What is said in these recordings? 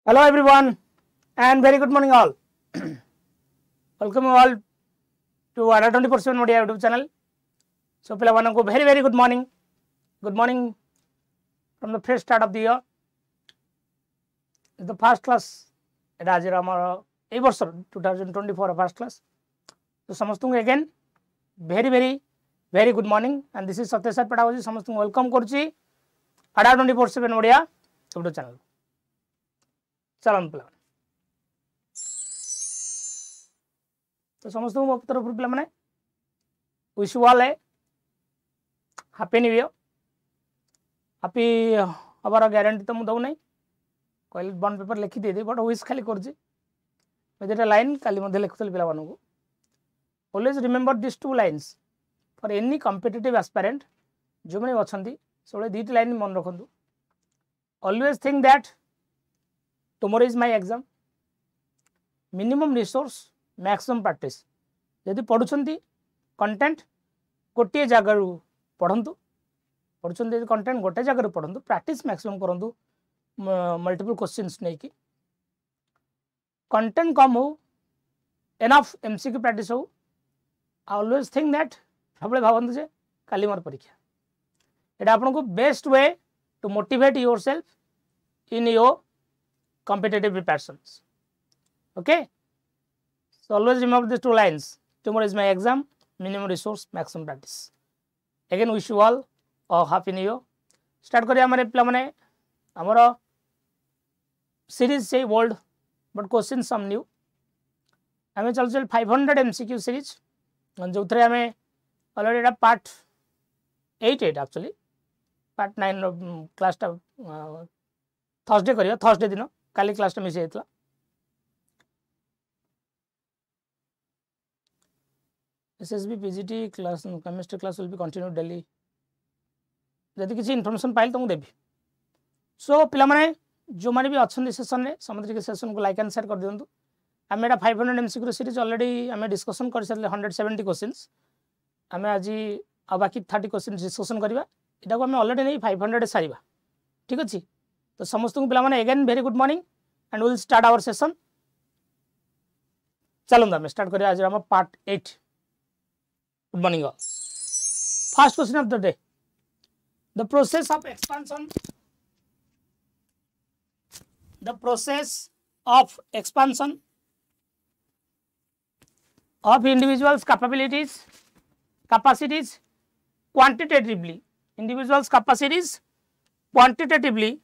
Hello everyone and very good morning all. Welcome you all to our 24/7 Media YouTube channel. So pila mananku very good morning. Good morning from the fresh start of the year. It's the first class. Eta ajira amar ei borsor 2024 first class. So samastungu again very good morning and this is Satyasar Pedagogy. Samastungu welcome korchi Ada 24/7 Media YouTube channel. चलन पिला तो समस्त मो तरफ पिला माने wish you all A happy new year happy हबार guarantee तो मु दउ नै कहले बॉन्ड पेपर लिखि दे दे बट विश खाली करजी मैं जेटा लाइन काली मध्ये लिखतल पिला मानकु always remember this two lines for any competitive aspirant जो माने अछंती सोले दीट लाइन मन रखंतु always think that tomorrow is my exam minimum resource maximum practice यदि पढ़ुछंती कंटेंट गोटे जगह पढ़ंतु पढ़ुछंती यदि कंटेंट गोटे जगह पढ़ंतु प्रैक्टिस मैक्सिमम करंतु मल्टीपल क्वेश्चंस नै कि कंटेंट कम हो एनफ एमसीक्यू प्रैक्टिस हो ऑलवेज थिंक दैट सबले भावंतु जे काली मोर परीक्षा एटा आपन को best way to motivate yourself in your competitive preparations. Okay, so always remember these two lines. Tomorrow is my exam, minimum resource maximum practice. Again wish you all a happy new year. Start करिया हमारे पिला माने हमारा series से old but question some new हमें चल 500 MCQ series जो थरे हमें ऑलरेडी एटा पार्ट 8 एक्चुअली पार्ट 9 क्लास टा थर्सडे करिया थर्सडे दिन काली क्लास मिस होता SSB PGT class chemistry class will be continue daily जदि किसी इन्फॉर्मेशन पाइल तो मुझे देवी सो पिला माने जो माने भी अच्छा सेशन रे समस्त के सेशन को लाइक एंड शेयर कर दियंतु आमे एटा 500 एमसीक्यू सीरीज ऑलरेडी आमे डिस्कशन कर सारले 170 क्वेश्चंस आमे आज आ बाकी 30 क्वेश्चन डिस्कशन करबा एटा को आमे ऑलरेडी नहीं 500 सारीबा ठीक अछि तो समस्त को पिला माने again very good morning and will start our session चलो हम स्टार्ट करिया आज हम part 8 good morning first question of the day the process of expansion of individuals capacities quantitatively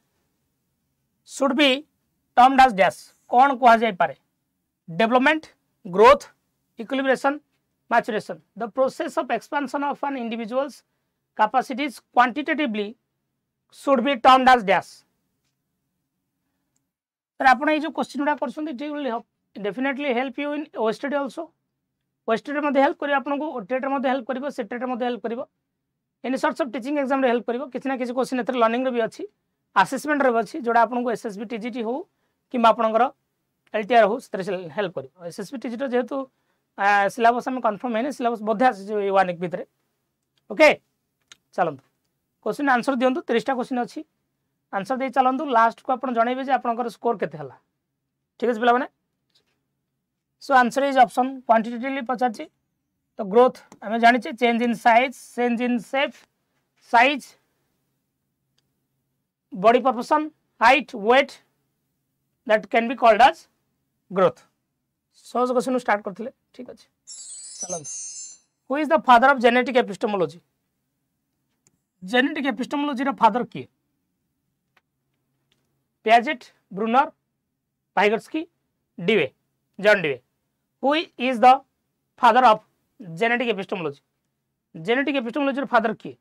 should be termed as dash कौन कहा जाय पारे development growth equilibration maturation the process of expansion of an individuals capacities quantitatively should be termed as dash sir आपण ये जो question उडा करछन it will definitely help you in OSTD also OSTD मध्ये हेल्प करी आपन को ओटेट मध्ये हेल्प करिवो सेटेट मध्ये हेल्प करिवो any sorts of teaching exam रे हेल्प करिवो किछना किछ क्वेश्चन एथर लर्निंग रे भी अछि असेसमेंट रे अछि जोडा आपन को एसएसबी टीजीटी हो कि आपनकर एलटीआर हो से हेल्प करिवो एसएसबी टीजीटी जेहेतु सिलेबस हम कंफर्म हैने सिलेबस बोधे आसी 1 वीक भीतर ओके चलंतु क्वेश्चन आंसर दियंतु 30 टा क्वेश्चन अछि आंसर दे चलंतु लास्ट को आपन जणैबे जे आपनकर स्कोर केते हला ठीक अछि पिला माने so answer is option quantitatively पचाची तो ग्रोथ हमें जानि छे change in size change in shape size body proportion height weight that can be called as growth सहज क्वेश्चन स्टार्ट करथिले ठीक अछि चलन who is the father of genetic epistemology रो फादर की Piaget Bruner Vygotsky Dewey John Dewey who is the father of genetic epistemology रो father की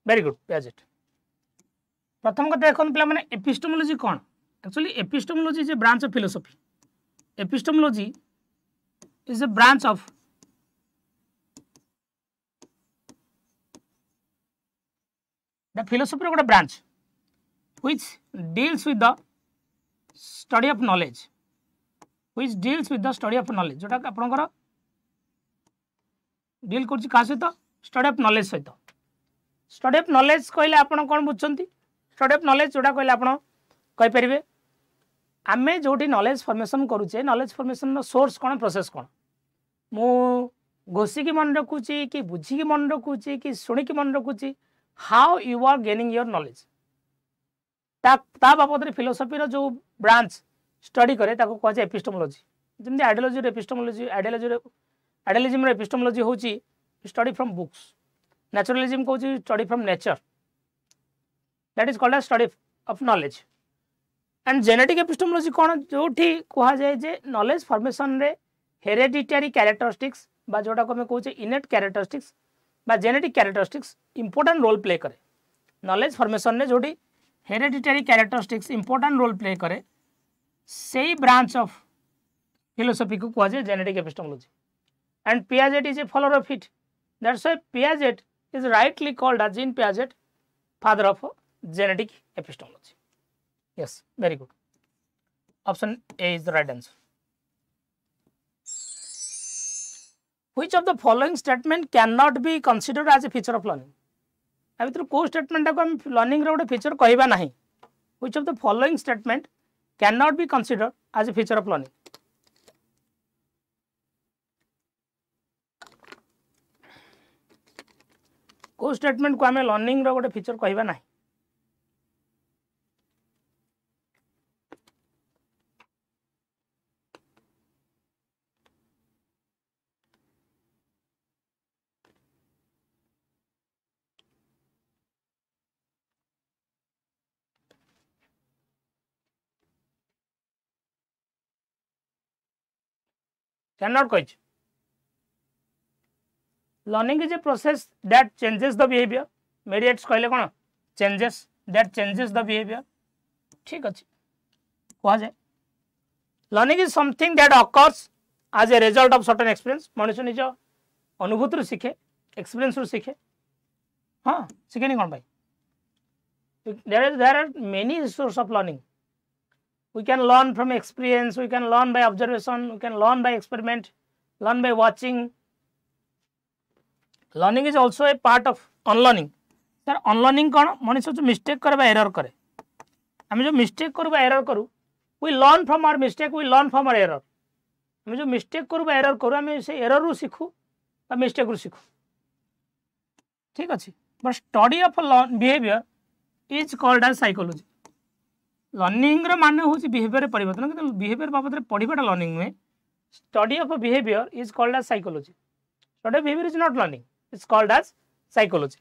very good Piaget प्रथम कथा देखो पिला माने एपिस्टेमोलॉजी कौन actually epistemology is a branch of philosophy epistemology is a branch of the philosophy रो गोटे branch which deals with the study of knowledge जोटा आपनकर डील कर सहित स्टडी ऑफ नॉलेज सहित स्टडी ऑफ नॉलेज कहले आपण कौन बुझुंती स्टडी ऑफ नॉलेज जोड़ा कहले आपण कहि परिबे आमे जोटी नॉलेज फॉर्मेशन करूचे नॉलेज फॉर्मेशन रो सोर्स कौन प्रोसेस कौन मु घोषी की मन रखुची कि बुझी की मन रखुची कि सुनी की मन रखुची how you are gaining your knowledge ता बाबद रे फिलोसफी रो जो ब्रांच स्टडी करे ताको कहै छै एपिस्टेमोलॉजी जेमति आइडियोलॉजी रो एपिस्टेमोलॉजी आइडियोलॉजिज्म रो एपिस्टेमोलॉजी होची स्टडी फ्रॉम बुक्स नेचुरलिज्म को study from nature that is called as study of knowledge and genetic epistemology कौन जोठी कहा जाए जे नॉलेज फॉर्मेशन रे हेरेडिटरी कैरेक्टरिस्टिक्स बा जोटा को मैं कहूँ इनेट कैरेक्टरिस्टिक्स बा genetic characteristics important role play करे नॉलेज फॉर्मेशन रे जोटी hereditary characteristics important role play करे सही ब्रांच ऑफ फिलोसफी को कहा जाए genetic epistemology and Piaget is a follower of it that's why Piaget is rightly called as Jean Piaget father of genetic epistemology yes very good option A is the right answer which of the following statement cannot be considered as a feature of learning अभी तो को statement को हम learning रो feature कहबा नहीं which of the following statement cannot be considered as a feature of learning को statement को हमें लर्निंग रो गोटे फीचर कहबा नहीं cannot कह learning is a process that changes the behaviour mediates कहले कौन changes that changes the behaviour ठीक अच्छे कह जाए learning is something that occurs as a result of certain experience मनुष्य निज अनुभूति रू सीखे एक्सपीरियंस रू सीखे हाँ सीखेनी कौन भाई there are many source of learning we can learn from experience we can learn by observation we can learn by experiment learn by watching learning is also a part of unlearning sir unlearning कौन मनुष्य जो mistake करबा error करे हम जो mistake करबा error करू we learn from our mistake we learn from our error हम जो मिस्टेक करबा एरर करू हम से एरर रू सीखू बा मिस्टेक रू सीखू ठीक अछि but study of behaviour is called as psychology learning मान हूँ बिहेवियर परिवर्तन कि बिहेवियर बाबद पढ़ाटा लर्निंग नुहे study of behaviour is called as psychology study of behaviour is not learning is called as psychology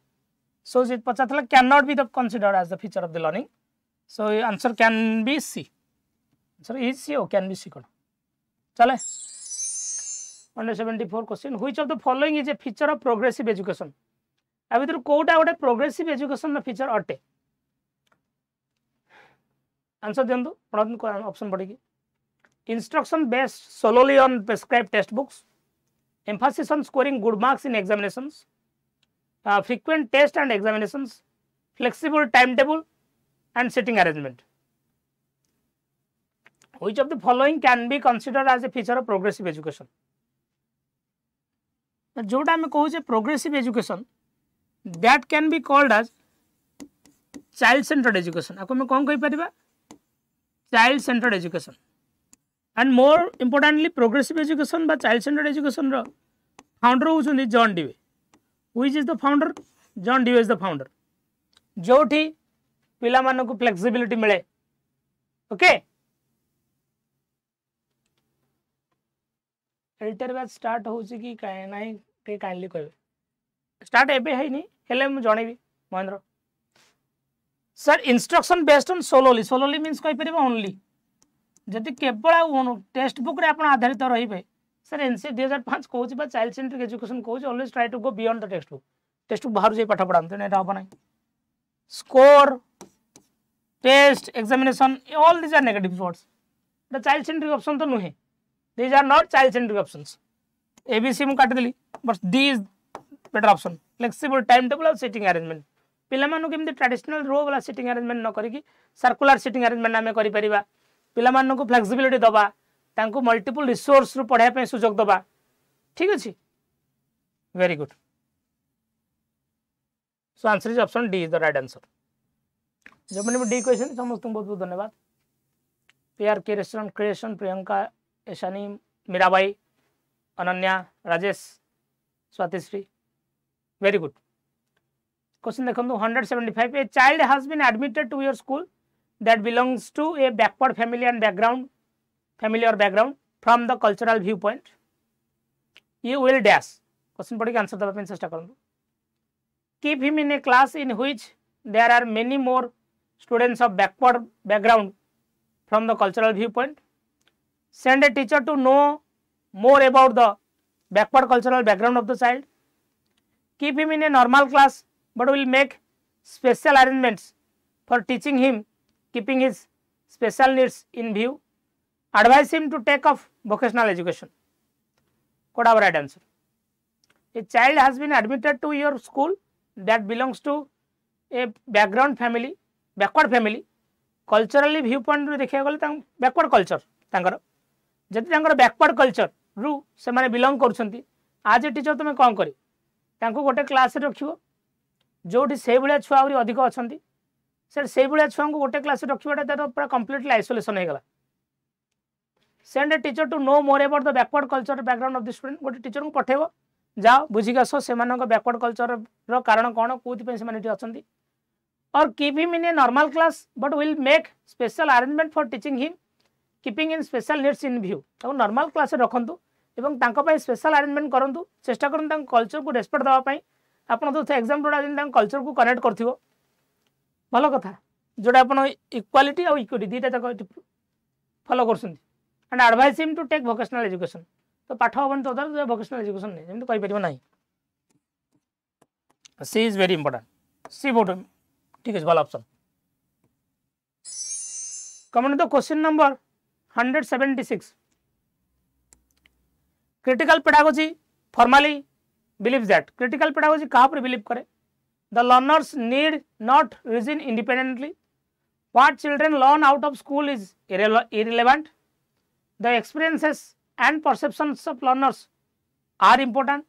so जी पचार can not be the considered as the feature of the learning so answer can be C answer is C और can be C कौन चले 174 question which of the following is a feature of progressive education आ भीतर कोटा गोटे progressive education feature अटे answer दिंतु पढ़ ऑप्शन पढ़ी instruction based solely on prescribed text books emphasis on scoring good marks in examinations frequent test and examinations flexible timetable and sitting arrangement which of the following can be considered as a feature of progressive education जोटा आम कहूँ progressive education that can be called as child centred education आपको कौन कही पार child centred education and more importantly progressive education बा child centred education रो founder होउछन John Dewey which is the founder John Dewey is the founder जोठी पिला मानन को फ्लेक्सिबिलिटी मिले ओके एल्टर बैच स्टार्ट होउछि कि काहे नाही ते काइंडली कहबे स्टार्ट एबे हैनी हेले म जणेबी Mahendra sir instruction based on solely means कहि परिबा ओनली जदि केवल टेक्स्ट बुक रे आपण आधारित रहिबे सर एनसी 2005 कहूँ चाइल्ड सेंट्रिक एजुकेशन कहूँ always try to go beyond the text book बाहर जाई पाठ पढ़ाते ना हम ना score test examination all these are negative words the child centric option तो नुहे these are not child centric options ABC मु काट देली but the is better option flexible time table और सिटिंग अरेंजमेंट पिला मानु केमती ट्रेडिशनल रो वाला सिटिंग अरेंजमेंट न करिकी सर्कुलर सिटिंग अरेंजमेंट आमे करि परिबा पिला मानु को फ्लेक्सिबिलिटी दबा तांको मल्टीपल रिसोर्स रु पढ़ाई पे सुजोग दबा ठीक अछि very good so answer is option D is the right answer. जो मैंने डी क्वेश्चन समस्त बहुत बहुत धन्यवाद। पीआर के रेस्टोरेंट क्रिएशन, Priyanka, Aishani, Mirabai, Ananya, Rajesh, Swatishree, very good. Question देखो 175 a child has been admitted to your school that belongs to a backward family and background from the cultural viewpoint you will dash. Question पढ़ी आंसर देवा चेष्टा करूँ। Keep him in a class in which there are many more students of backward background from the cultural viewpoint. Send a teacher to know more about the backward cultural background of the child. Keep him in a normal class but will make special arrangements for teaching him keeping his special needs in view. Advise him to take up vocational education. What our right answer? A child has been admitted to your school that belongs to a backward family culturally viewpoint देखिए गले backward culture तांकर जदि तांकर backward culture रु से माने belong करछंती आज a teacher तुम कौन करी तांको गोटे क्लास रे रखिवो जोठी से भलिया छुआ आउरी अधिक अछंती से भलिया छुआ को गोटे क्लास रे रखिबाटा तार पूरा कंप्लीटली आइसोलेशन हो गला। Send a teacher to know more about the backward culture background of the student. गोटे टीचर को पठेबो जाओ बुझिक आसो से मानक बैकवर्ड कल्चर रो कारण कोन कोथि पे से माने टी अछंती और keep him in a normal class but will make special arrangement for teaching him keeping in special needs in view. ताको नॉर्मल क्लास रे रखंतु एवं तांको पय स्पेशल अरेंजमेंट करंतु चेष्टा करन तांको कल्चर को रेस्पेक्ट देवा पय आपण तो एग्जाम जोडा दिन तांको कल्चर को कनेक्ट करथिबो भलो कथा जोडा आपण इक्वालिटी और इक्विटी दीटा तक फॉलो करसुंती and advise him to take vocational education. तो पाठ होबन तो उधर वोकेशनल एजुकेशन नहीं जेम तो कहि परिबो नाही। C is very important. C board ठीक है भलो option. Comment the question number 176 critical pedagogy formally believes that critical pedagogy कहाँ पर बिलीव करे the learners need not reason independently what children learn out of school is irrelevant the experiences and perceptions of learners are important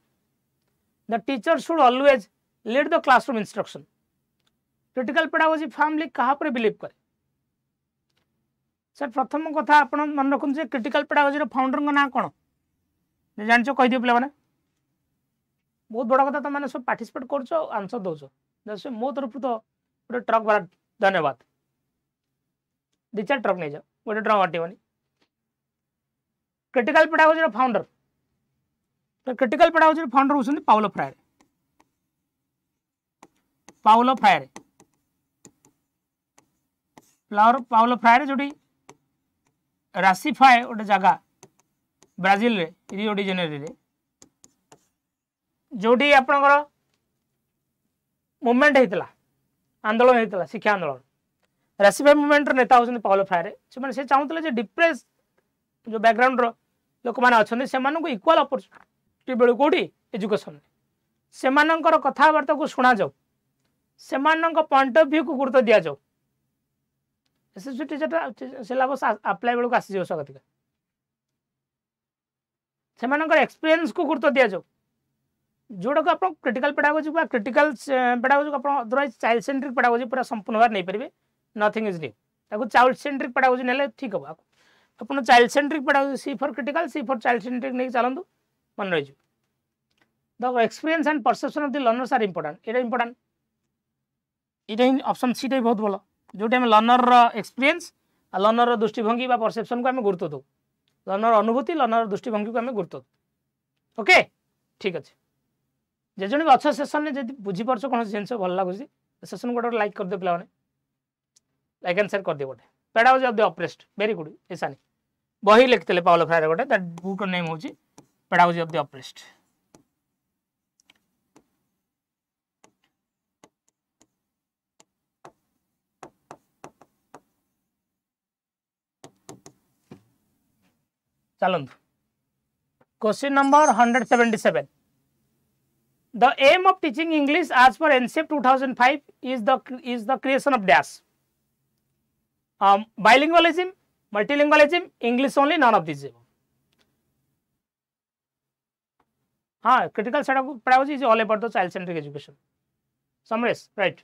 the teacher should always lead the classroom instruction। critical pedagogy family कहाँ पर believe करे sir प्रथम कथा आप मन रखुन critical pedagogy founder ना कौन जान कह दियो पे बहुत बड़ा कथा तुम सब पार्टिसिपेट कर आंसर दौच मो तरफ तो गोटे ट्रक वाला धन्यवाद दी चार ट्रक नहीं जाओ गोटे ट्रक हटोनी। क्रिटिकल पेडागोजी फाउंडर तो क्रिटिकल पेडागोजी फाउंडर होती पाउलो फ्रायर। पाउलो फ्रायर जो रासिफाए गोटे जगह ब्राजिल रे रियो डी जेनेरो रे जोटी आपणकर मूवमेंट होता आंदोलन होता शिक्षा आंदोलन रासिफाई मूवमेंट नेता होती पाउलो फ्रायर से चाहूले डिप्रेस जो बैकग्राउंड लोक मैंने अच्छा से इक्वाल अपॉर्चुनिटी बेलू कौटी एजुकेशन से कथबार्ता को शुणा जाऊ से पॉइंट ऑफ व्यू को गुरुत्व दि जाऊ एसएससी टीचर सिलेबस अप्लाई बेलू आसी स्वागत से एक्सपीरियंस को गुरुत्व दि जाऊ जोड़ा को आप क्रिटिकल पेडागोजी क्रिटिकल पेडागोजी को अदरवाइज चाइल्ड सेंट्रिक पेडागोजी पूरा संपूर्ण भाव नहीं पारे नथिंग इज न्यू ताको चाइल्ड सेंट्रिक पेडागोजी नेले ठीक हम आप child centric pedagogy C for critical C for child centric नहीं चलतु मन रही the experience and perception of the learners are important ये इंपोर्टेंट ये ऑप्शन सी बहुत भल जोटे आम लर्नर एक्सपीरियंस लर्नर दृष्टिभंगी परसेप्शन को आम गुरुत्व दो लर्नर अनुभूति लर्नर दृष्टिभंगी को आम गुरुत्व दो ओके ठीक अच्छे जे भी अच्छे सेसन में जब बुझीपार कौन जिन भल लगुच सेसन गोटे लाइक कर दे पे लाइक एंड शेयर कर दिए गोटे pedagogy of the oppressed very good ऐसा बही लिखते पाउलो फ्रायर गोटे दैट बुक नेम हूँ पेडागोजी ऑफ द ऑप्रेस्ड। चलतु question number 177 the aim of teaching English as per NCEP 2005 is the creation of dash bilingualism multilingualism English only none of these critical pedagogy is all about the child centric education Samresh, right.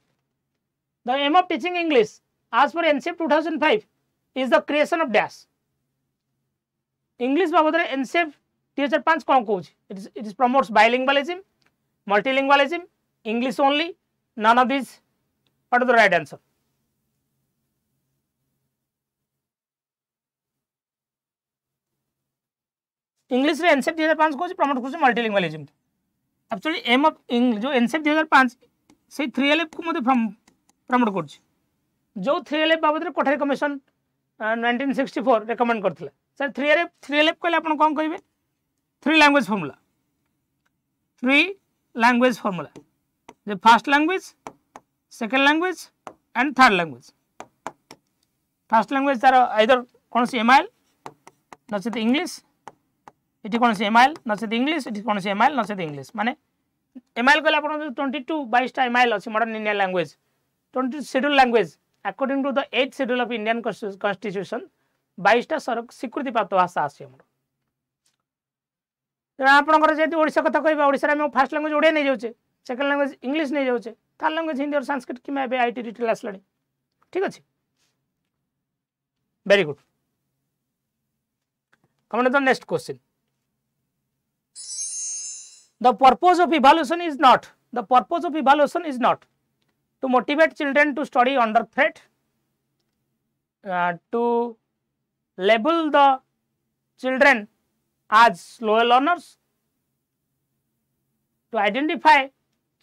The aim of teaching English as per NCEP 2005 is the creation of dash. English बाबद रे NCEP 2005 कौन कहूँ? It is promotes bilingualism, multilingualism, English only. None of these. What is the right answer? English रे NCEP 2005 कहूँ promote करूँ multilingualism. Actually aim of जो NCEP 2005 से 3LF को मध्य promote कर जो 3LF बाबद कोठारी कमिशन 1964 रेकमेंड करथिले सर 3LF कहले आपण कोन कहबे 3 language formula the first language, second language and third language. First language तार either कौन सी MIL नचेत इंग्लिश इटी कौन सी MIL नचेत इंग्लिश इटी कौन सी MIL नचेत इंग्लिश माने MIL कहले आपण 22 टा MIL अछि modern Indian language 20 schedule language according to the 8th schedule of Indian constitution 22 टा स्वीकृति प्राप्त भाषा अछि हमर आपनकर जेति ओडिसा कथा कहबा ओडिसा रे हम फर्स्ट लैंग्वेज ओडिया नै जाउछे सेकंड लैंग्वेज इंग्लिश नै जाउछे थर्ड लैंग्वेज हिंदी और संस्कृत कि मैं आईटी डिटेल आसलानी ठीक अछि very good come the next question the purpose of evaluation is not to motivate children to study under threat, to label the children as slow learners, to identify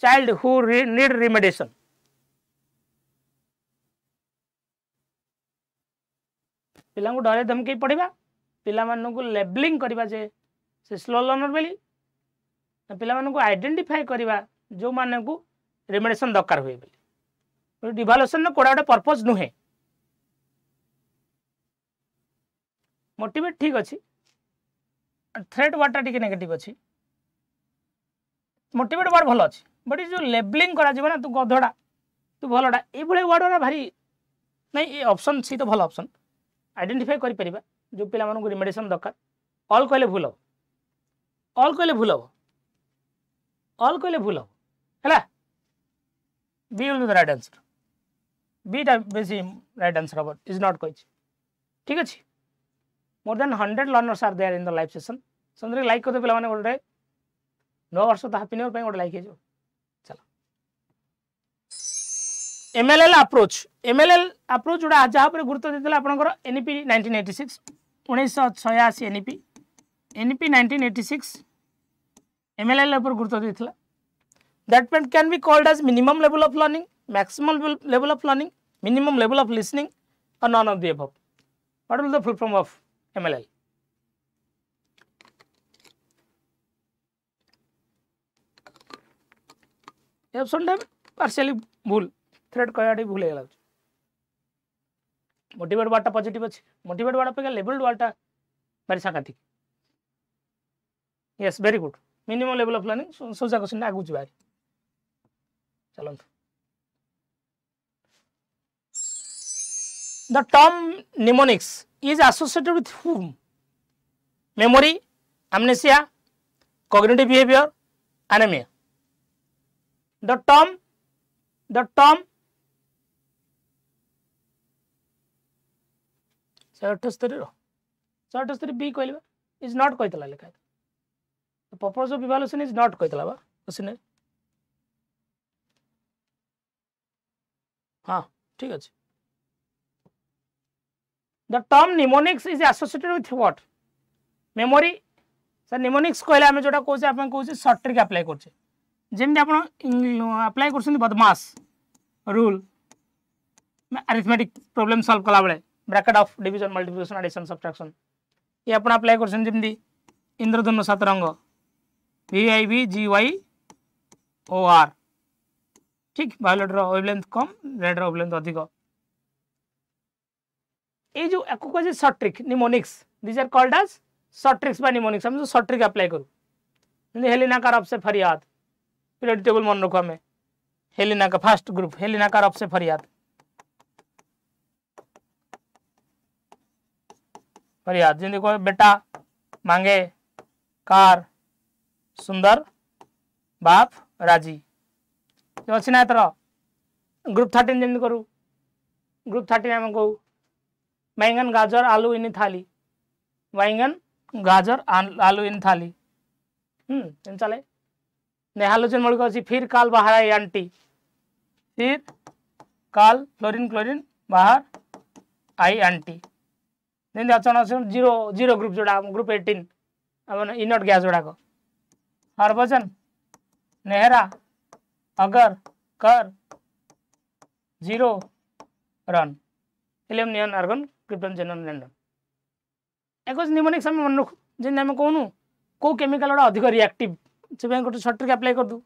child who need remediation. पिला डरे धमकी पढ़ा पिला labelling करवा जे से slow learner बोली पिला identify करवा जो माने को रिमेडिएशन दरकार हुए बोली इवैल्यूएशन कोड़ा गोटे पर्पज नुहे मोटिवेट ठीक अच्छी थ्रेट वार्डटा टी नेगेटिव अच्छी मोटिवेट वार्ड भल अच्छी बट जो लेबलिंग करा ना तू गधड़ा तू भलटा ये वार्ड भारी नहीं ये ऑप्शन सी तो भल ऑप्शन आइडेंटिफाई करि परिबा जो पिला मानू रिमेडिएशन दरकार ऑल कहले भूल हो ऑल कहले भूल हो ऑल कहले भूल हो हैला B will be the right answer B टा बेसी right answer about is not कहिछि ठीक अछि more than 100 learners are there in the live session संदरे लाइक कर दे पिला माने गोटे 9 वर्ष तो हैप्पी न्यू ईयर पे गोटे लाइक हे जो चलो MLL अप्रोच जोड़ा जहाँ पर गुरुत्व देते आपंकर NEP 1986 1986 NEP 1986 MLL पर गुरुत्व देता that can be called as minimum level of learning, maximum level of learning, minimum level of listening or none of the above. What will the full form of MLL? ये option टा partially भूल थ्रेड कहयाटी भूल गला motivate वार्डटा positive अछि motivate ward पे लेबल्ड वार्डटा भारी सांघातिक yes very good minimum level of learning सोजा क्वेश्चन आगु जी भाई चलो the term mnemonics is associated with whom memory amnesia cognitive behavior anemia the term 78 B कहलिबा इज नॉट कहतला लेखा the purpose of evaluation is not कहतला बा question हाँ ठीक अछि the term mnemonics is associated with what memory sir mnemonics कहले हम जोटा कहूँ आप कहूँ शॉर्ट ट्रिक अप्लाई करछे जेमि आपण अप्लाई करछन बदमाश रूल अरिथमेटिक प्रॉब्लम सॉल्व कला बेले bracket of division multiplication addition subtraction ये आपण अप्लाई करछन जेमि इंद्रधनु सात रंग VIVGYOR ठीक वायलेट रो वेवलेंथ कम रेड रो वेवलेंथ अधिक ये जो एको कहे short trick mnemonics this are called as short tricks by mnemonics हम जो शॉर्ट ट्रिक अप्लाई करू हेलिना का रफ से फरियाद पीरियड टेबल मन रखो हमें हेलिना का फर्स्ट ग्रुप हेलिना का रफ से फरियाद जिंदगी को बेटा मांगे कार सुंदर बाप राजी जो अच्छी ना एथर ग्रुप 13 जमी करू ग्रुप 13 आम कहू बैंगन गाजर आलू इन थाली बैंगन गाजर आलू इन थाली चले नेहालोजन मौलिक अच्छी फिर काल बाहर आई आंटी फिर काल फ्लोरीन क्लोरीन बाहर आई आंटी जमी अच्छा जीरो जीरो ग्रुप जोड़ा ग्रुप 18 इनट गैस जोड़ाक हरभजन नेहरा अगर कर zero run eleven neon argon krypton xenon लैंडन एक निमोनिक समय मन रखु जमी आम कहूनु को केमिकल गुड़ा अधिक रिएक्टिव से गोटे सर्ट ट्रिक अप्लाई कर दू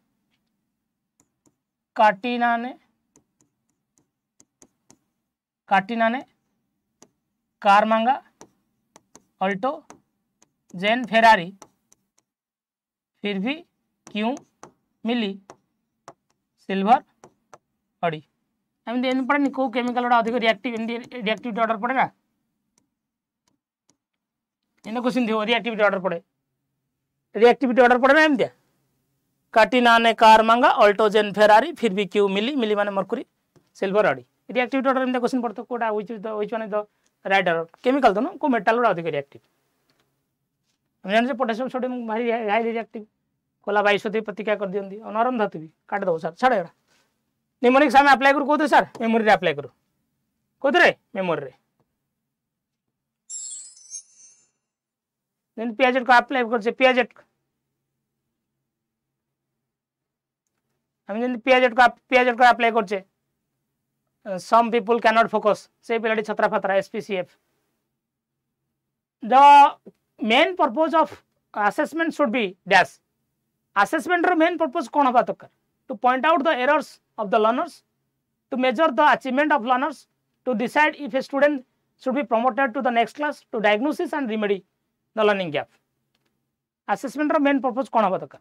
काटिनाने कारमांगा अल्टो जेन फेरारी फिर भी क्यों मिली सिल्वर अड़ी एमती पड़े कौ केमिकल गुड़ा अधिक रिएक्टिविटी ऑर्डर पड़े ना इन क्वेश्चन थी रिएक्टिविटी ऑर्डर पड़े रिएक्टिविटी ऑर्डर पड़े ना एमती काटिना ने कार मांगा अल्टोजेन फेरारी फिर भी क्यों मिली मिली माने मरकुरी सिल्वर अड़ी रिएक्टिविटी ऑर्डर एमती क्वेश्चन पड़ता कोटा which one is the right order chemical तो को मेटल गुड़ा अधिक रिएक्टिव हम जान पोटेशियम सोडियम भारी हाईली रिएक्टिव कोला 22 प्रतिक्रिया कर दियंती और नरम धातु भी काट दो सर छाड़ एड़ा निमोनिक सामे अप्लाई करू कोथे सर मेमोरी रे अप्लाई करू कोथे रे मेमोरी रे देन पियाजेट को अप्लाई करछे पियाजेट हम जन पियाजेट को अप्लाई करछे some people can not focus से पिलाडी छत्रा फत्रा एसपीसीएफ the main purpose of assessment should be dash assessment रो मेन पर्पस कोन हबा दरकार to point out the errors of the learners, to measure the achievement of learners, to decide if a student should be promoted to the next class, to diagnosis and remedy the learning gap. Assessment ro main purpose कौन हबा दरकार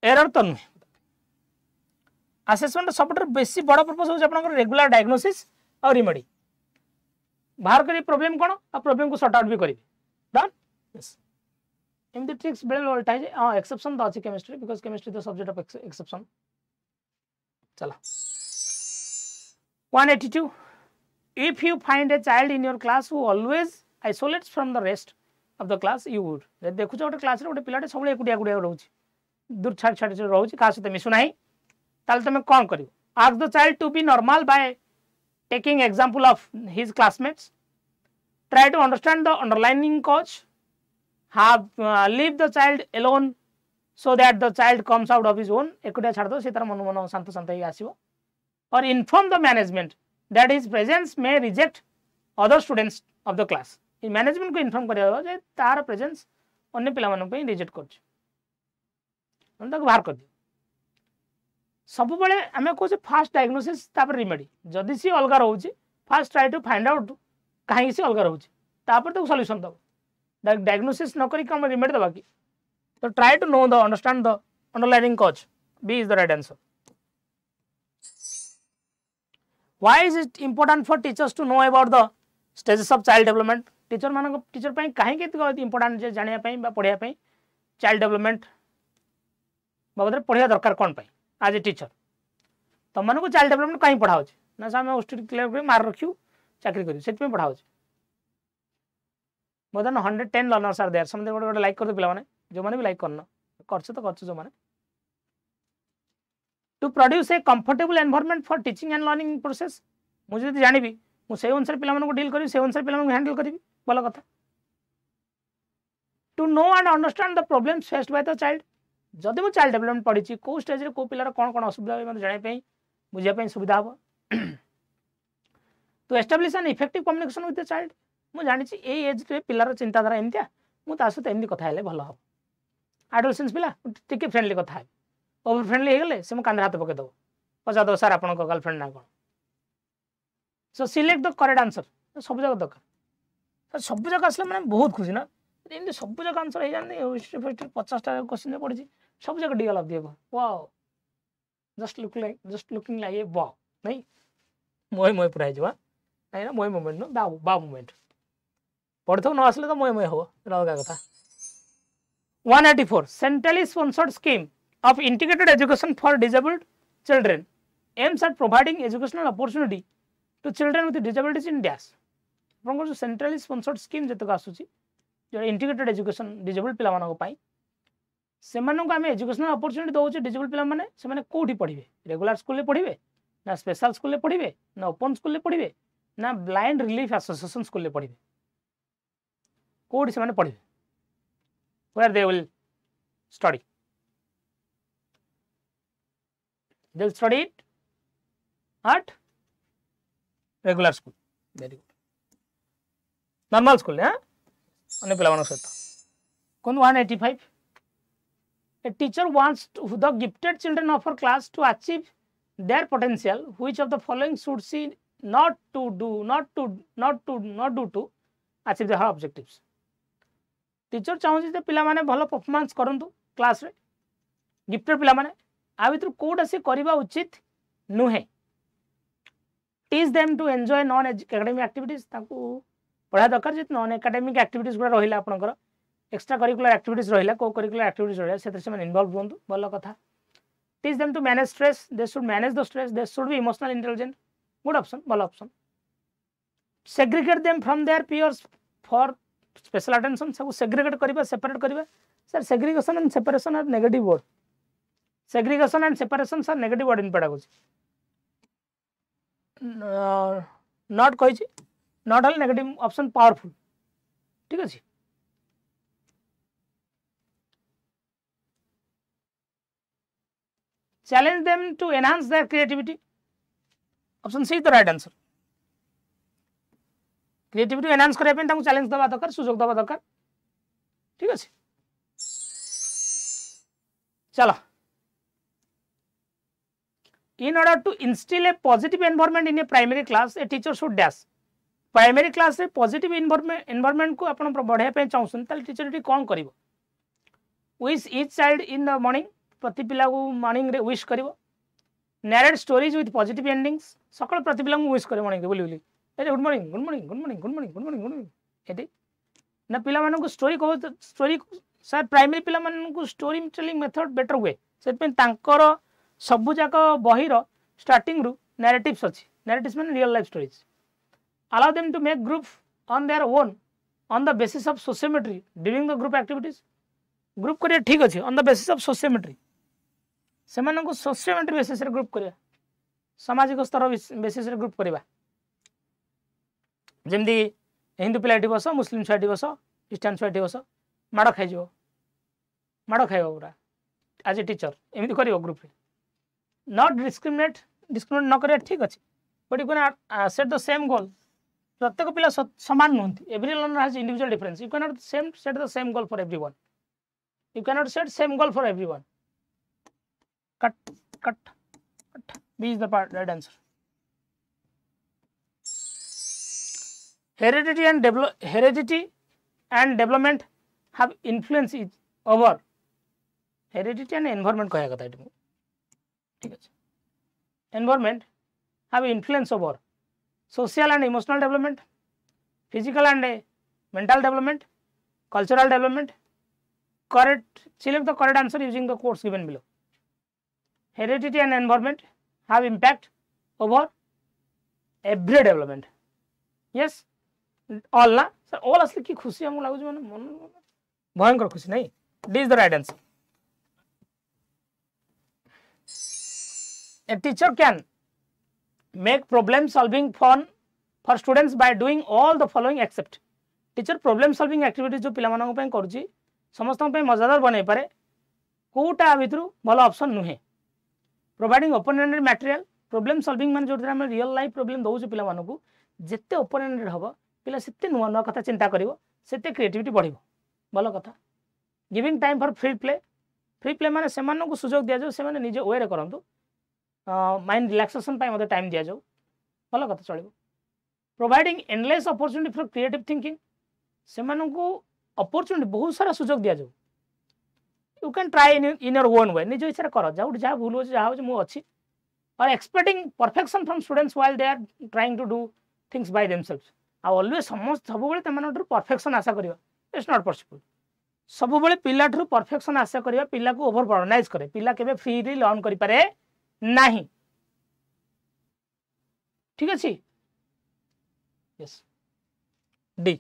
error तो नुहे assessment सब बेसी बड़ purpose हो आपन रेगुलर डायग्नोसिस और रिमेडी बाहर करी प्रॉब्लम कौन और प्रॉब्लम को सॉर्ट आउट भी करी डन यस एमती ट्रिक्स बेले उल्टा है हाँ एक्सेप्शन तो अच्छी chemistry because chemistry the subject of exception चला 182 if you find a child in your class who always isolates from the rest of the class you would देखु गोटे क्लास रे गोटे पिलाटे सब एकुटिया एकुटिया रोची दूर छाड़ छाड़ रोची का सहित मिसु नाही ताल तुम कौन करियो ask the child to be normal by taking example of his classmates try to understand the underlying cause have leave the child alone so that the child comes out of his own एकुटिया छाड़ दो से तार मन मन शांत शांत ही आसीबो और inform the management that his presence may reject other students of the class इ मैनेजमेंट को इन्फॉर्म करियो जे तार प्रेजेंस अन्य पिला मानन पे रिजेक्ट करछ हम तक बाहर कर दियो सब बेले हमें को फास्ट डायग्नोसिस तापर रिमेडी जदि सी अलगा रहउची first try to find out काहे सी अलगा रहउची तापर तो सॉल्यूशन दो डायग्नोसिस न करी कम रिमेडी दबा की तो try to know the understand the underlying cause B is the right answer why is it important for teachers to know about the stages of child development teacher पई काहे के important जे जानिया पई बा पढिया पई चाइल्ड डेवलपमेंट बाबद पढ़िया दरकार कौन पाई आज ए टीचर तुम मानक चाइल्ड डेवलपमेंट कहीं पढ़ाओ ना से आम क्लियर कर मार्क रखियो चाकरी करियो सेट पे पढ़ाओ more than 110 learners are there समझे गोटे लाइक कर दो पिला माने जो माने भी लाइक करना करछ तो करछ जो माने to produce a comfortable environment for teaching and learning process मुझे जदि जानिबी मु से अनुसार पिला मानको डील करी से अनुसार पिला मानको हैंडल करी भल कथा to know and understand the problems faced by the child जदि मु चाइल्ड डेवलपमेंट पढ़ी को स्टेज रे को पिलार कोन कोन असुविधा है जाने पे बुझिया पे सुविधा हो to establish an effective communication with the child मु जानि छी ए एज रे पिलार चिंताधारा एमतिया मु ता सहित एमती कथा हेले भल हो एडोलेसेंस पिला टिके फ्रेंडली कथा है ओवर फ्रेंडली हे गेले से मु कांधे हाथ पके दो पचा दो सर आपन को गर्लफ्रेंड ना कोन सो सिलेक्ट द करेक्ट आंसर सब जगह दरकार सब जगह असले माने बहुत खुशी ना इन सब जगह आंसर हे जाने हिस्ट्री फैक्ट्री 50 टा क्वेश्चन पड़ी छी सब जगह डीएल ऑफ दियो wow just looking like a wow नहीं मोय पूरा हे जवा नहीं ना मोय मोमेंट नो बा मोमेंट पढ़थो न असले तो मोय हो अलगा कथा 184 centrally sponsored scheme of integrated education for disabled children aims at providing educational opportunity to children with disabilities in dash आपन जो सेंट्रली स्पॉन्सर्ड स्कीम जतक आसुची जो इंटीग्रेटेड एजुकेशन डिजेबल पिला मानको पाई सेमानक आमे एजुकेशनल अपॉर्चुनिटी दोचे डिजेबल पिला माने सेमाने कोठी पढिबे रेगुलर स्कूल ले पढिबे ना स्पेशल स्कूल ले पढिबे ना ओपन स्कूल ले पढिबे ना ब्लाइंड रिलीफ एसोसिएशन स्कूल ले पढिबे कोठी सेमाने पढिबे where they will study. They will study it at regular school. Very good. Normal school, yeah? Only pilamanok sahita. Kon 185. A teacher wants the gifted children of her class to achieve their potential. Which of the following should she not do to achieve her objectives? Teacher चाहूँ जे पिला माने भल performance करंतु class रे gifted पिला माने आ भितर कोडा से करबा उचित नुहे teach them to enjoy non academic activities ताकू पढ़ा दरकार जे नॉन एकेडमिक एक्टिविटीज गुडा रहिला आपनकर एक्स्ट्रा करिकुलर एक्टिविटीज रहिला को करिकुलर एक्टिविटीज रहिला सेते से माने इन्वॉल्व होंतु भल कथा teach them to manage stress they should manage the stress they should be emotional intelligent good option भल option segregate them from their peers for special attention सब सेग्रीगेट करिबा सेपरेट करिबा sir segregation and separation are negative word segregation and separation sir negative word in pedagogy not कहि छी not all negative option powerful ठीक अछि challenge them to enhance their creativity option C the right answer creativity enhance करबे pen ताकू challenge दबा दरकार सुजोग दबा दरकार ठीक अछि चलो in order to instill a positive environment in a primary class a teacher should dash primary class रे पॉजिटिव एनवायरनमेंट को आपण बढ़ाया पे चाहउसन ताल टीचर टी कोन करिवो wish each child in the morning प्रति पिला को मॉर्निंग रे विश करिवो narrate stories with positive endings सकल प्रति पिला को विश करे मॉर्निंग रे बोली बोली good morning good morning good morning good morning good morning good morning eighty ना पिला मानन को स्टोरी को स्टोरी सर प्राइमरी पिला मानन को स्टोरी टेलिंग मेथड बेटर हुए से पे तांकर सब जाक बहिर स्टार्टिंग रु नैरेटिव्स अछि नैरेटिव्स माने real life stories allow them to make group on their own on the basis of sociometry during the group activities group करिया ठीक अछि on the basis of sociometry से मानन को sociometry basis रे ग्रुप करिया सामाजिक स्तर बेसिस रे ग्रुप करिबा जेमदी हिंदू पिलाटी बस मुस्लिम छाटी बस क्रिश्चियन छाटी बस माड़ खाइ जो माड़ खाइबो पूरा एज ए टीचर एमिति करियो ग्रुप रे नॉट डिस्क्रिमिनेट न करिया ठीक अछि but you can set the same goal प्रत्येक पिला समान नहंती every learner has individual difference you can not set the same goal for everyone you can not set same goal for everyone cut cut cut B is the part right answer heredity and development have influence over heredity and environment कहया कथा एटी ठीक अछि environment have influence over social and emotional development, physical and mental development, cultural development. Correct. Select the correct answer using the quotes given below. Heredity and environment have impact over every development. Yes, all na sir all asli ki खुशी हमको लागु माने मन भयंकर खुशी नहीं. This is the right answer. A teacher can make problem solving fun for students by doing all the following except teacher problem solving activities जो पिला मानन पे करछि समस्त पे मजादार बनै पारे कोटा भितरु भलो ऑप्शन नुहे providing open ended material problem solving मान जो हम रियल लाइफ प्रॉब्लम दउ पिला मानन जेते ओपन एंडेड हबो पिला सेते नुवा नुवा कथा चिंता करिवो सेते क्रिएटिविटी बढ़िवो भलो कथा giving time for free play माने सेमानन को सुयोग दिया जो सेमाने निजे वे रे करंतु माइंड रिलैक्सेशन पाई मते टाइम दिया जाऊ भलो कथा चलिबो providing endless opportunity for creative thinking सेमानन को अपॉर्चुनिटी बहुत सारा सुयोग दिया जाऊ you can try in your own way निजे इच्छा कर जाऊ जा भूल हो जा हो मु अछि और expecting perfection from students while they are trying to do things by themselves आ ऑलवेज समस्त सब बेले तमन परफेक्शन आशा करियो इट्स नॉट पॉसिबल सब बेले पिला ठू परफेक्शन आशा करिया पिला को ओवर बर्डनाइज करे पिला केबे फ्रीली लर्न करि पारे नाही ठीक अछि yes D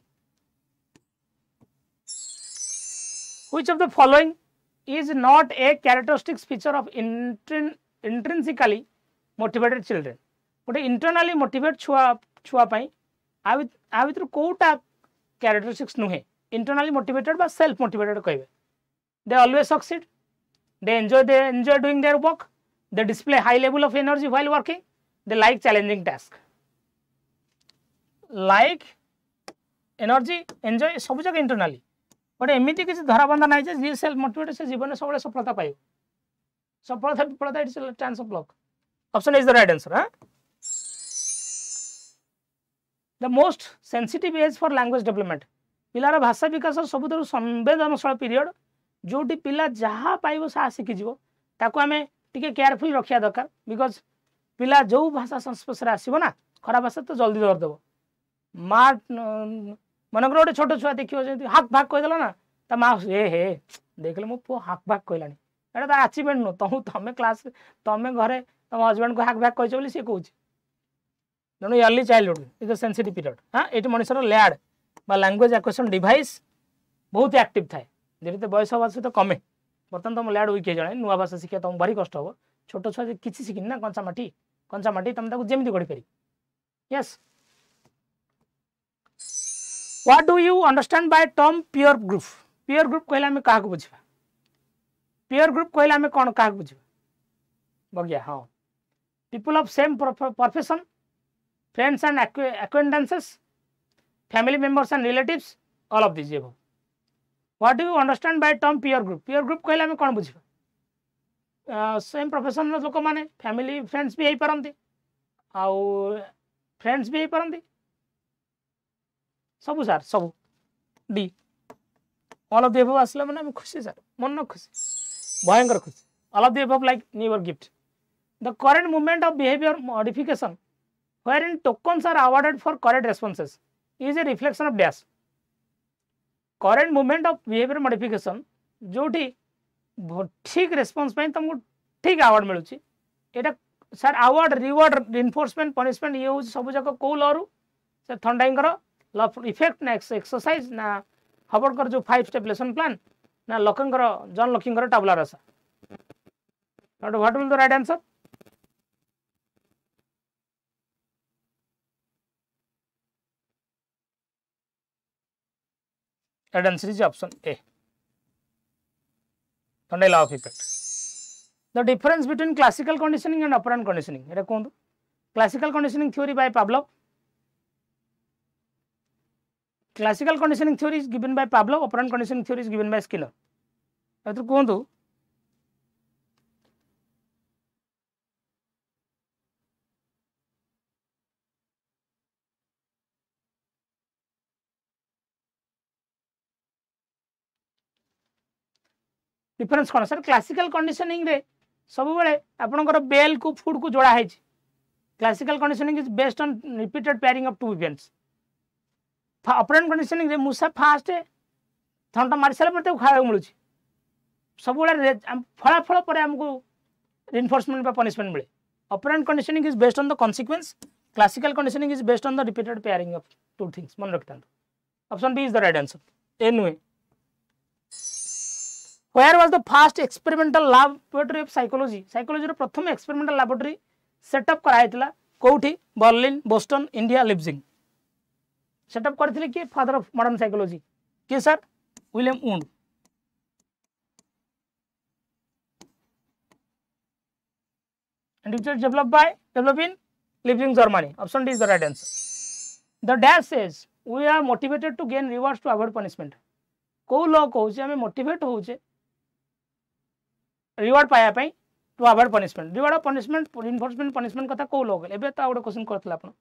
which of the following is not a characteristic feature of intrinsically motivated children गोटे इंटरनाली मोटिवेट छुआ पाई आ भितर कोटा कैरेक्टरिस्टिक्स नुहे इंटरनाली मोटिवेटेड बा सेल्फ मोटिवेटेड कहबे they always succeed they enjoy doing their work they display high level of energy while working they like challenging task like energy enjoy सब जगह इंटरनाली गोटे एमती किसी धराबंधा ना जी सेल्फ मोटिवेटेड से जीवन में सब सफलता पाइब सफलता विफलता it's chance of luck option is the right answer हाँ the most sensitive age for language development पिलार भाषा विकास सबुठ संवेदनशील पीरियड जोटी पिला जहाँ पाइब सा शिखिज ताको आम टे केयरफुल रखा दरकार बिकज पिला जो भाषा संस्पर्श आसो ना खराब भाषा तो जल्दी धरदेव माँ मनकर गोटे छोट छुआ देखिए हाक भाग कहीदेला ना ता माँ हे देखले मो पु हाक भाग कहलानी एटा तो अचीवमेंट नु तुम क्लास तुम घरे तुम हजबैंड को हाक भाग कही बोली सी कौन तेणु early childhood is the sensitive period हाँ ये मनुष्यर लैड बा लैंग्वेज एक्विजिशन डिवाइस बहुत एक्टिव थाए धीरे धीरे बयस हवा सहित कमे बर्तमान तुम लैड वीक जाए नुआ भाषा शिखा तुम भारी कष्ट हम छोट छुआ किसी शिखिनी ना कंचा माटी तुम जमी गढ़ी पार yes What do you understand by term peer group? Peer group कहला में कहा बुझा peer group कहला में कौन कहा बुझा बगिया हाँ people of same profession, friends and acquaintances, family members and relatives, all of these above. What do you understand by term peer group? Peer group कहला में कौन बुझा सेम प्रोफेशन लोक मैंने फैमिली फ्रेंड्स भी हो पारती आउ फ्रेंड्स भी हो पारती सबू सार सबू D all of the above आसला माने खुशी सार मन खुशी भयंकर खुशी all of the above like newer gift the current movement of behaviour modification where in tokens are awarded for correct responses is a reflection of dash current movement of behaviour modification जोटी ठीक response पे तुमको ठीक award मिलूँ यहाँ sir award reward reinforcement punishment ये हूँ सब जाक कौ लू से थंडाईकर लॉ इफेक्ट ना एक्सरसाइज ना हबड़कर जो 5 स्टेप लेसन प्लान ना लकिंगर जॉन लकिंगर tabula rasa what will the right answer right answer is option A Thorndike law of effect the difference between classical conditioning and operant conditioning एटा कहूँ classical conditioning theory by Pavlov Classical conditioning theory is given by Pavlov, operant conditioning theory is given by Skinner. तो कहूँ difference कौन sir classical conditioning रे सब बेले आपनकर bell को फूड को जोड़ा है classical conditioning is based on repeated pairing of two events operant conditioning रे मूसा फास्ट थंडा मारी सारा पर खाया मिलूँ सब फलाफल पर आमको रिइंफोर्समेंट पनिशमेंट मिले operant conditioning is based on the consequence classical conditioning is based on the repeated pairing of two things मन रखता option B is the right answer ए नुहे where was the first experimental laboratory of psychology psychology रो प्रथम experimental laboratory setup कराइतला कोठी Berlin Boston India Leipzig setup करथिले कि फादर ऑफ मॉडर्न साइकोलॉजी के sir William Wundt and it was developed in Leipzig, Germany. Option D is the right answer. The dash says we are motivated to gain rewards to avoid punishment. को लॉ कहूँ आम motivate होचे reward पाया to avoid punishment reward of punishment reinforcement punishment कथा को law एबे तो गोटे क्वेश्चन करथिले आपण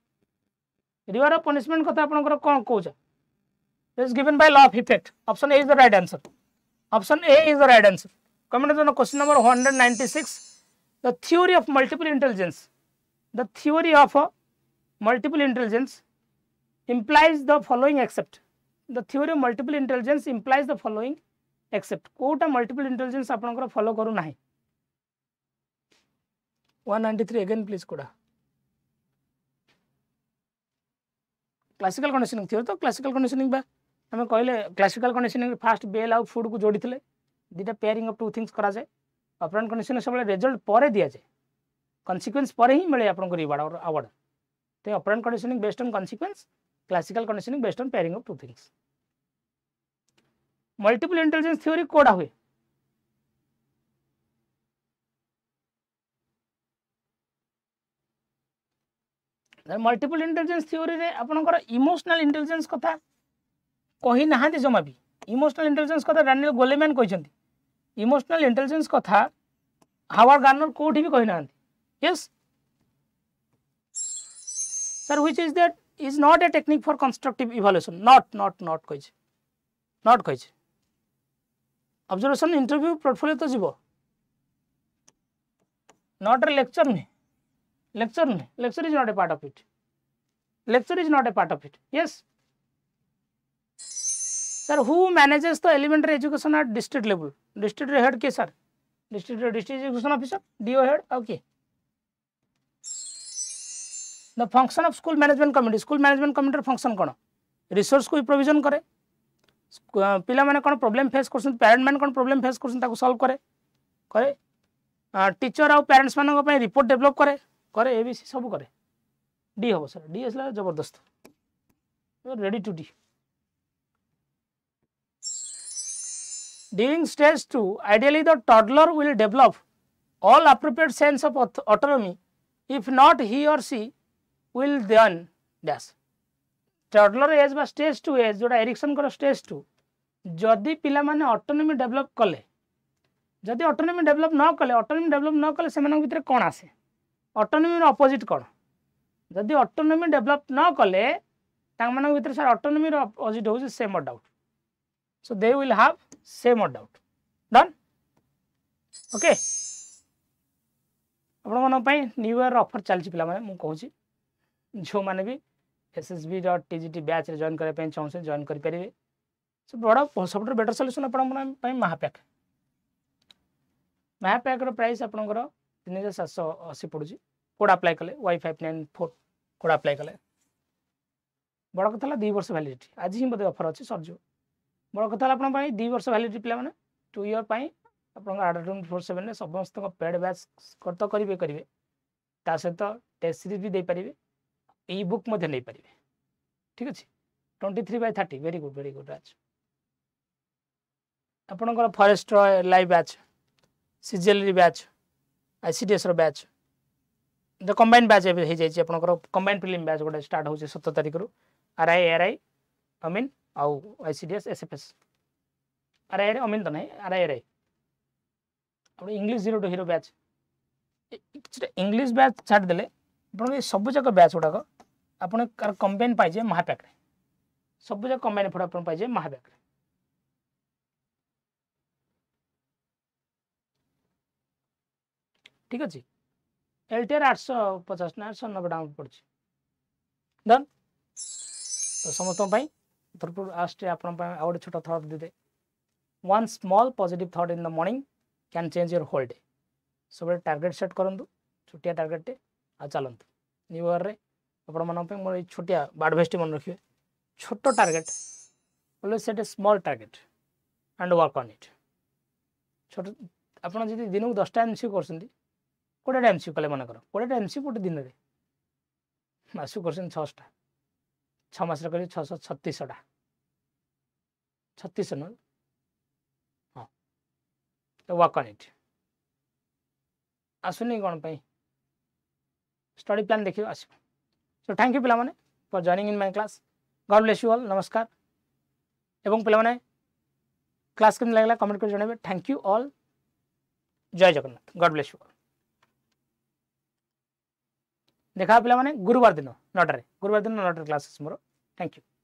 रिवार्ड ऑफ पनिशमेंट कथा आपनकर कोन कहूछ is given by law of effect option A is the right answer option A is the right answer comment on question number 196 the theory of multiple intelligence implies the following except the theory of multiple intelligence implies the following except कोटा multiple intelligence आपनकर follow करू नाही 193 again please कोडा classical conditioning थियो तो classical conditioning बा हमें कहले क्लासिकल कंडीशनिंग फास्ट बेल आउ फूड को जोड़ी थिले दीटा पेयरिंग ऑफ टू थिंग्स करा जाए ऑपरेंट कंडीशनिंग सब रिजल्ट पर दिया जाए कॉन्सिक्वेंस पर ही मिले आपन रिवार्ड और अवार्ड तो operant conditioning based on consequence classical conditioning based on pairing of two things multiple intelligence theory कोडा हुए मल्टीपल इंटेलिजेंस थ्योरी रे आपनकर इमोशनल इंटेलिजेंस कथा कही ना जमा भी इमोशनल इंटेलिजेंस कथा डैनियल गोलेमैन कहते इमोशनल इंटेलिजेंस कथा हावर्ड गार्नर कोठी भी कही ना yes sir which is that is not a technique for constructive evaluation not कही ऑब्जर्वेशन इंटरव्यू पोर्टफोलियो तो जीवो नॉट ए लेक्चर नहीं lecture is not a part of it yes sir who manages the elementary education at district level district head ke sir district education officer DO head okay the function of school management committee function cone resource को provision करे पिला माने कोन problem face करसन parent मान कोन problem face करसन ताको solve करे teacher और parents मान को रिपोर्ट डेवलप करे एबीसी सब करे डी हो सर डी असला जबरदस्त रेडी टू डी during stage 2 ideally the toddler will develop all appropriate sense of autonomy if not he or she will then dash toddler age बा स्टेज 2 एज जोटा एरिक्सन कर स्टेज 2 जदि पिला माने ऑटोनॉमी डेवलप कले जदि ऑटोनॉमी डेवलप न कले से भितर कौन आसे ऑटोनॉमी अपोजिट कौन जदि ऑटोनॉमी डेवलप न कले तांग भितर सर ऑटोनॉमी अपोजिट हो सेम और doubt so they will have same और डाउट डन ओके आपण न्यू ईयर ऑफर चलछि पिला माने मु कहूछि जो माने भी ssb.tgt बैच रे जॉइन करे चाहूँ जॉइन करें सो बड़ा सब बेटर सल्यूशन आप महापैक प्राइस आपंकर 3780 पड़ू कोड अप्लाई कले Y594 कोड अप्लाई कले बड़ कथा 2 वर्ष वैलिडिटी आज ही बोधे ऑफर अच्छी सरज बड़ कथा आप 2 वर्ष वैलिडिटी पे 2 ईयर आप 24/7 समस्त पेड बैच तो करेंगे ता सहित टेस्ट सीरीज भी दे पारे ई बुक नहीं पारे ठीक अच्छे 23/30 वेरी गुड आज आपंकर forest live batch CGL batch ICDS रो बैच द कंबाइन बैच हो जाए आपंकर कंबाइन प्रिलिम बैच गोटे स्टार्ट हो 17 तारिख रु RI ARI अमीन आउ ICDS SFS RI अमीन तो नहीं RI आप English 0 to hero batch English batch छाड़ देले आप सब जाक बैच गुड़ाक आप कंबाइन पाइजे महापैक सब जाक कंबाइन फुट आप पाइजे महापैक ठीक अच्छे LTR 850 ना 890 डाउन पड़ी डन तो समस्त तरफ आस्ट आप छोटा थॉट दे one small positive thought in the morning can change your whole day सब टारगेट सेट करूँ छोटिया टारगेट टे आ चलतु न्यू ईयर रे आप मोर छोटिया बाड भेस्ट मन रखिए छोट target always set A small target and work on it छोट आप दिन को 10टा MCQ कर 20टा MCQ कले मन कर 20टा MCQ गोटे दिन में मासक कर 6टा 6 मास कर 636टा 36 न हाँ तो वर्क ऑन इट आसुनी कौन पाई स्टडी प्लान देखिए आस सो थैंक यू पिला माने for joining in my class God bless you all नमस्कार एवं पिला माने क्लास केम लागला कमेंट कर जणाबे थैंक यू ऑल जय Jagannath God bless you all देखा पिला माने गुरुवार दिन 9 क्लासेस मोर थैंक यू।